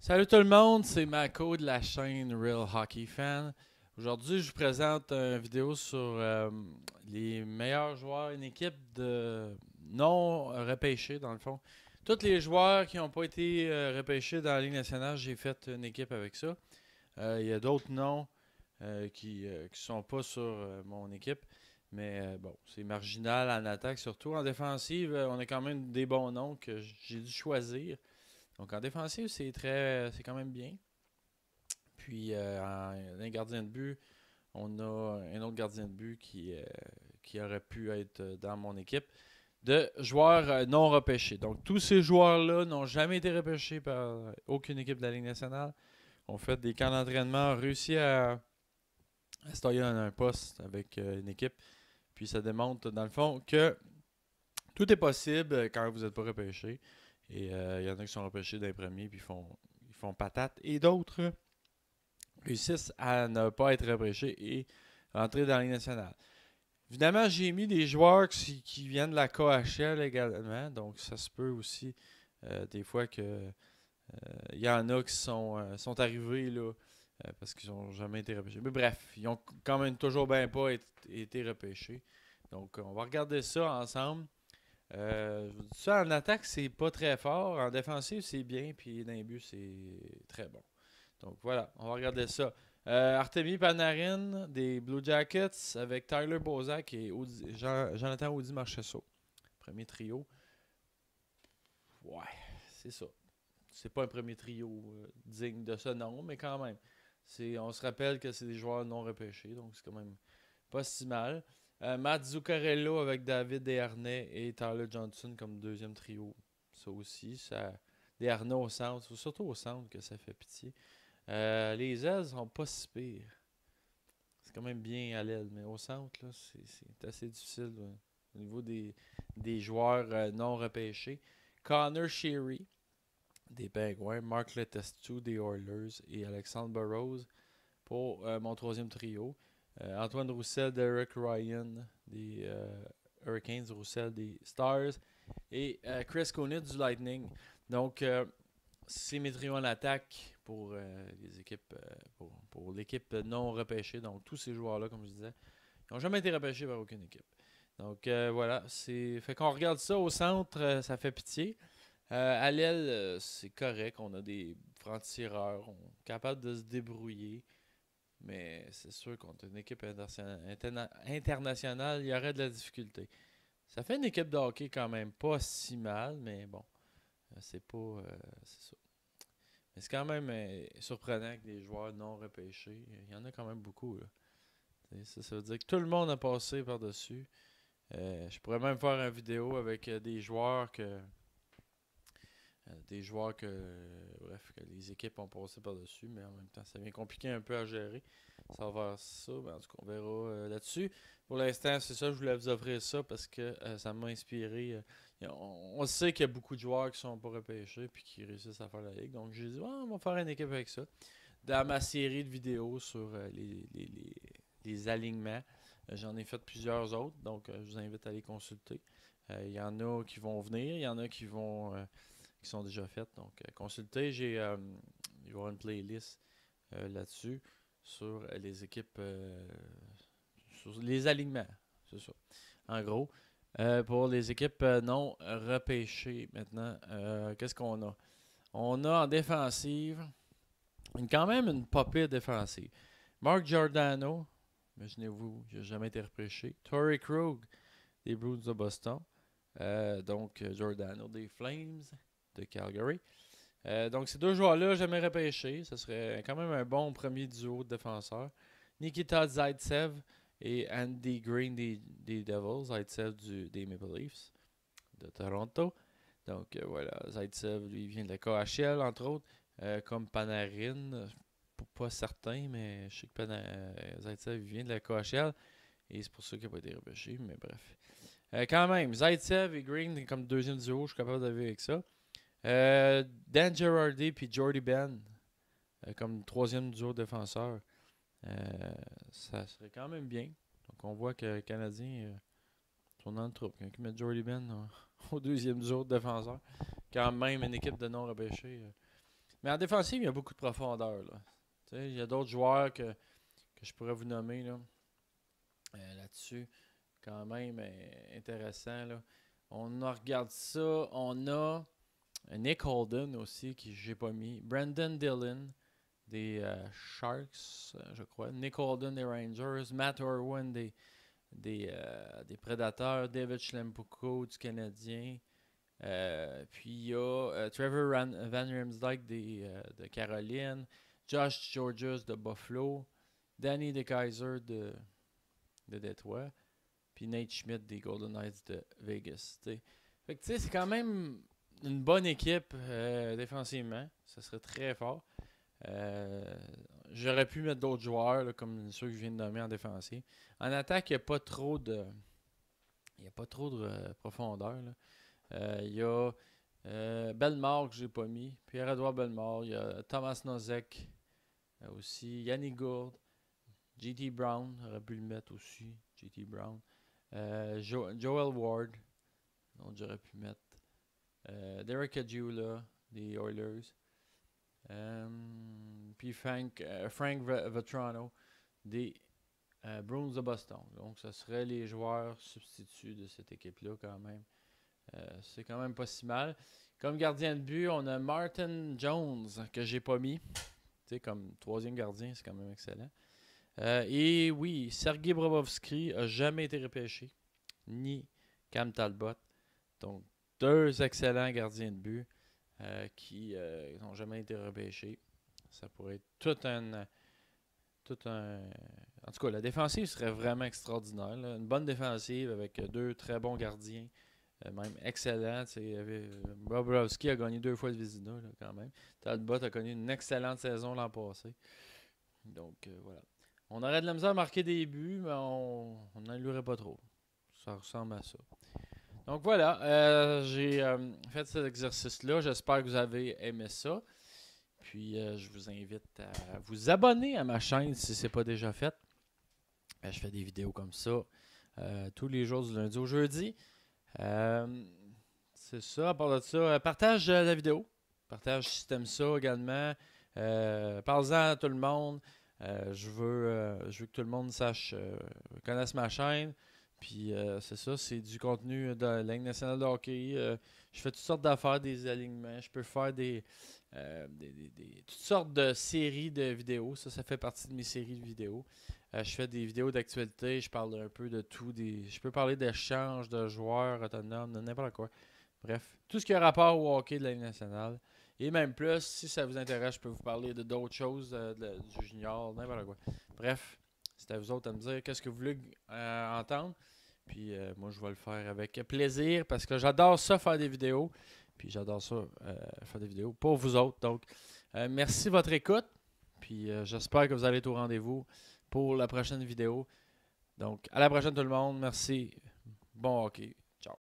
Salut tout le monde, c'est Mako de la chaîne Real Hockey Fan. Aujourd'hui, je vous présente une vidéo sur les meilleurs joueurs, une équipe de non repêchés dans le fond. Tous les joueurs qui n'ont pas été repêchés dans la Ligue nationale, j'ai fait une équipe avec ça. Il y a d'autres noms qui sont pas sur mon équipe. Mais bon, c'est marginal en attaque, surtout en défensive. On a quand même des bons noms que j'ai dû choisir. Donc en défensive, c'est quand même bien. Puis un gardien de but, on a un autre gardien de but qui aurait pu être dans mon équipe de joueurs non repêchés. Donc tous ces joueurs-là n'ont jamais été repêchés par aucune équipe de la Ligue nationale. On fait des camps d'entraînement, on réussit à se tailler dans un poste avec une équipe. Puis ça démontre dans le fond que tout est possible quand vous n'êtes pas repêché. Et il y en a qui sont repêchés d'un premier puis ils font patate. Et d'autres réussissent à ne pas être repêchés et rentrer dans la Ligue nationale. Évidemment, j'ai mis des joueurs qui viennent de la KHL également. Donc ça se peut aussi des fois que il y en a qui sont arrivés là, parce qu'ils n'ont jamais été repêchés. Mais bref, ils ont quand même toujours bien pas été repêchés. Donc on va regarder ça ensemble. Je vous dis ça, en attaque, c'est pas très fort. En défensive, c'est bien. Puis dans les buts, c'est très bon. Donc voilà, on va regarder ça. Artemi Panarin des Blue Jackets avec Tyler Bozak et Jonathan Audi Marchesso. Premier trio. Ouais, c'est ça. C'est pas un premier trio digne de ce nom, mais quand même. On se rappelle que c'est des joueurs non repêchés, donc c'est quand même pas si mal. Matt Zuccarello avec David Desharnais et Tyler Johnson comme deuxième trio. Ça aussi, Desharnais au centre, c'est surtout au centre que ça fait pitié. Les ailes sont pas si pires. C'est quand même bien à l'aile, mais au centre, là, c'est assez difficile là, au niveau des joueurs non repêchés. Connor Sheary des Penguins, Mark Letestu des Oilers et Alexandre Burrows pour mon troisième trio. Antoine Roussel, Derek Ryan des Hurricanes, Roussel des Stars et Chris Coney du Lightning. Donc, c'est mes trios en attaque pour les équipes pour l'équipe non repêchée. Donc, tous ces joueurs-là, comme je disais, ils n'ont jamais été repêchés par aucune équipe. Donc, voilà. Fait qu'on regarde ça au centre, ça fait pitié. À l'aile, c'est correct. On a des francs-tireurs. On est capable de se débrouiller. Mais c'est sûr contre une équipe internationale, il y aurait de la difficulté. Ça fait une équipe de hockey quand même pas si mal, mais bon, c'est pas. C'est ça. Mais c'est quand même surprenant que des joueurs non repêchés, il y en a quand même beaucoup. Là. Ça veut dire que tout le monde a passé par-dessus. Je pourrais même faire une vidéo avec bref, que les équipes ont passé par-dessus, mais en même temps, ça devient compliqué un peu à gérer. Ça va vers ça, mais en tout cas, on verra là-dessus. Pour l'instant, c'est ça, je voulais vous offrir ça parce que ça m'a inspiré. On sait qu'il y a beaucoup de joueurs qui sont pas repêchés et qui réussissent à faire la ligue. Donc, j'ai dit, on va faire une équipe avec ça. Dans ma série de vidéos sur les alignements, j'en ai fait plusieurs autres, donc je vous invite à les consulter. Il y en a qui vont venir, il y en a qui sont déjà faites. Donc, consultez. Il va y avoir une playlist là-dessus sur les équipes, sur les alignements. C'est ça. En gros, pour les équipes non repêchées maintenant, qu'est-ce qu'on a? On a en défensive quand même une pas pire défensive. Mark Giordano, imaginez-vous, il n'a jamais été repêché. Torrey Krug des Bruins de Boston. Donc, Giordano des Flames de Calgary. Donc, ces deux joueurs-là, jamais repêchés. Ce serait quand même un bon premier duo de défenseurs. Nikita Zaitsev et Andy Green des Devils. Zaitsev des Maple Leafs de Toronto. Donc, voilà. Zaitsev, lui, vient de la KHL, entre autres. Comme Panarin. Pas certain, mais je sais que Zaitsev vient de la KHL. Et c'est pour ça qu'il n'a pas été repêché. Mais bref. Quand même, Zaitsev et Green comme deuxième duo, je suis capable de vivre avec ça. Dan Girardi puis Jordy Ben comme troisième duo défenseur. Ça serait quand même bien. Donc on voit que les Canadiens sont dans le troupe. Quand ils mettent Jordy Ben au deuxième duo de défenseur, quand même une équipe de non repêchés, Mais en défensive, il y a beaucoup de profondeur. Là. Il y a d'autres joueurs que je pourrais vous nommer là, là-dessus. Quand même intéressant. Là. On a regardé ça. On a Nick Holden aussi, qui j'ai pas mis. Brandon Dillon des Sharks, je crois. Nick Holden des Rangers. Matt Irwin des Prédateurs. David Schlempuko du Canadien. Puis il y a Trevor Van Riemsdyk de Caroline. Josh Georges de Buffalo. Danny DeKeyser de Détroit. Puis Nate Schmidt des Golden Knights de Vegas. T'sais. Fait que tu sais, c'est quand même une bonne équipe défensivement. Ça serait très fort. J'aurais pu mettre d'autres joueurs là, comme ceux que je viens de nommer en défensive. En attaque, il n'y a pas trop de. Il n'y a pas trop de profondeur. Il y a Bellemare que j'ai pas mis. Pierre-Edouard Bellemare. Il y a Thomas Nosek aussi. Yannick Gourde. J.T. Brown. J'aurais pu le mettre aussi. J.T. Brown. Joel Ward. Donc j'aurais pu mettre. Derek Adjula des Oilers. Puis Frank Vetrano des Bruins de Boston. Donc ce serait les joueurs substituts de cette équipe-là quand même. C'est quand même pas si mal. Comme gardien de but, on a Martin Jones que j'ai pas mis. Tu sais, comme troisième gardien, c'est quand même excellent. Et oui, Sergei Bobrovsky a jamais été repêché, ni Cam Talbot. Donc, deux excellents gardiens de but qui n'ont jamais été repêchés. Ça pourrait être tout un... En tout cas, la défensive serait vraiment extraordinaire. Là. Une bonne défensive avec deux très bons gardiens. Même excellent. Bobrovsky a gagné 2 fois le Vezina quand même. Talbot a connu une excellente saison l'an passé. Donc, voilà. On aurait de la misère à marquer des buts, mais on n'allurait pas trop. Ça ressemble à ça. Donc voilà, j'ai fait cet exercice-là. J'espère que vous avez aimé ça. Puis je vous invite à vous abonner à ma chaîne si ce n'est pas déjà fait. Je fais des vidéos comme ça tous les jours du lundi au jeudi. C'est ça. À part de ça, partage la vidéo. Partage si tu aimes ça également. Parle-en à tout le monde. Je veux que tout le monde connaisse ma chaîne. Puis c'est ça, c'est du contenu de la Ligue nationale de hockey. Je fais toutes sortes d'affaires, des alignements. Je peux faire toutes sortes de séries de vidéos. Ça fait partie de mes séries de vidéos. Je fais des vidéos d'actualité. Je parle un peu de tout. Je peux parler d'échanges de joueurs autonomes, de n'importe quoi. Bref, tout ce qui a rapport au hockey de la Ligue nationale. Et même plus, si ça vous intéresse, je peux vous parler de d'autres choses, du junior, n'importe quoi. Bref, c'est à vous autres à me dire qu'est-ce que vous voulez entendre. Puis moi, je vais le faire avec plaisir parce que j'adore ça faire des vidéos. Puis j'adore ça faire des vidéos pour vous autres. Donc, merci de votre écoute. Puis j'espère que vous allez être au rendez-vous pour la prochaine vidéo. Donc, à la prochaine tout le monde. Merci. Bon hockey.